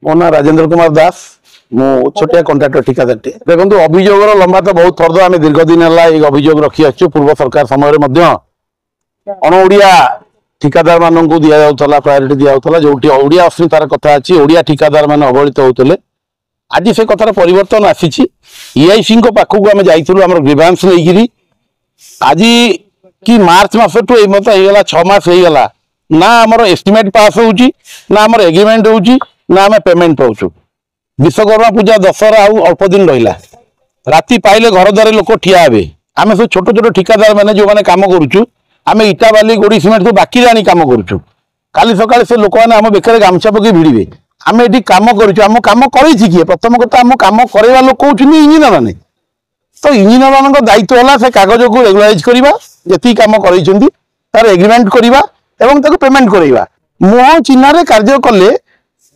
मो ना राजेंद्र कुमार दास मु छोटिया कंट्राक्टर ठिकादार टे देखो अभियोग लंबा तो बहुत थर्द आम दीर्घ दिन है अभियोग रखी आसु पूर्व सरकार समय अणओडिया ठिकादार मान दि जाऊला प्रायोरिटी दि जाऊला जो ओडिया अस्मितार कथा अच्छी ओडिया ठिकादार मान अवहेलित होते आज से कथार परिवर्तन आसी ईआईसी पाखक आम जाइलु ग्रीवांस नहीं आज कि मार्च मसठू मत होगा 6 मास होगा ना आमर एस्टिमेट पास हो ना आमर एग्रीमेंट हो ना आम पेमेंट पाऊँ विश्वकर्मा पूजा दशहरा अल्प दिन रहा राति पाइले घर द्वार लोक ठिया हे आम सब छोट छोट ठिकादार मैंने जो मैंने कम करुचु आम इटा बाली गोड़ी सिमेंट सब बाकी आनी कम करुचु काली सकाଳେ से लोक मैंने आम बेकर गामछा पकई भिड़े आम ये कम करुचु आम कम किए प्रथम कथा आम कम करवा लोक कहते इंजीनियर मैंने तो इंजीनियर मान दायित्व है से कागज को रेगुलाइज करवा जी कम कर एग्रीमेंट करवा पेमेंट करवा मुह चिन्ह कार्य कले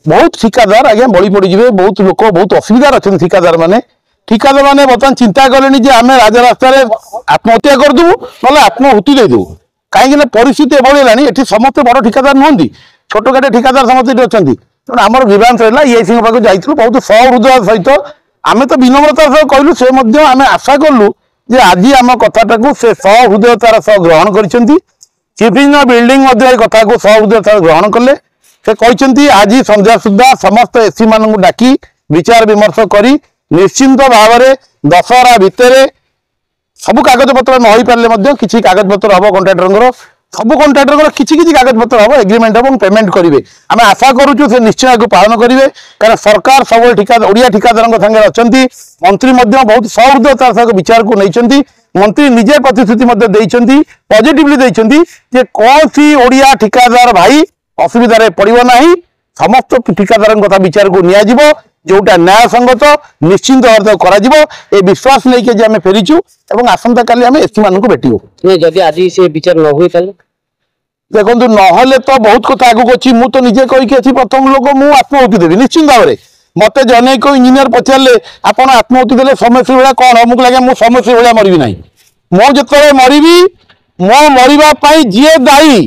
बहुत ठिकादार आज्ञा बड़ी पड़े बहुत लोक बहुत असुविधार अच्छा ठिकादार मैंने बर्तमान चिंता कले आम राजरास्त आत्महत्या करदेबू ना आत्महुति देदेबू कहीं परिस्थिति एभली ये समस्त बड़ ठिकादार नुहति छोटकाटे ठिकादार समस्त अच्छा तेणु आम ग्रीवांस रहा ईआईसी पाक जाइलु बहुत सहृदय सहित आम तो विनम्रता सह कहलु से आम आशा कलु जे आज आम कथाटा से सहृदयतार सह ग्रहण कर चीफ इंजीनियर बिल्डिंग कथा को सहृदयतार ग्रहण कले से कहते आज संध्या सुधा समस्त एससी मान डाकी विचार विमर्श कर निश्चिंत भाव में दशहरा भितर सबू कागज पत्र न हो पारे किसी कागज पत्र हम कंट्राक्टर सब कंट्राक्टर किसी कागज पत्र हम एग्रीमेंट हम पेमेंट करेंगे आम आशा करुचु से निश्चय को पालन करेंगे कारण सरकार सब ठिकादार ओडिया ठिकादार संगे अच्छा मंत्री बहुत सहृदयतार सह विचार को नहीं मंत्री निजे प्रतिश्रुति पॉजिटिवली देते कौन सी ओडिया ठिकादार भाई असुविधा पड़ो ना समस्त ठिकादार कथा विचार को नियाजिबो जोटा न्याय संगत निश्चिंत भाव विश्वास लेकिन आम फेरीचु आसंता काली आम एससी मान भेटू जदि आज से विचार न हुए देखो ना तो बहुत कथा आगू अच्छी मुझे निजे कही प्रथम लोक मुझे आत्महुति देवी निश्चिंत भाव में मत जन को इंजीनियर पचारे आप आत्महुति देले समस्या भाया कौन मुझे लगे मुझ समस्या भाया मरबी ना मो जो मरबी मो मरवाई जी दायी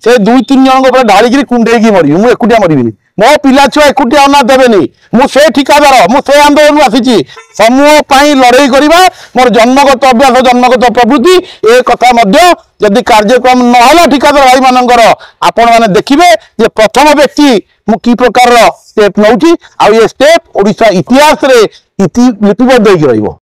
से 2-3 जन ढाड़ी कुंडे मरबी मुझे एकुटिया मरबी मो पिला छुआ एकुटिया अना देवेनि मुझे ठिकादार मुझे आंदोलन आसी समूह लड़ाई करवा मोर जन्मगत अभ्यास जन्मगत प्रवृत्ति ए कथा जदि कार्यक्रम नहला ठिकादार भाई मानकर आपण मैंने देखिए प्रथम व्यक्ति मु कि प्रकार स्टेप नौची आ ये स्टेप ओडिशा इतिहास रे लिपिबद्ध होइकी रहिबो।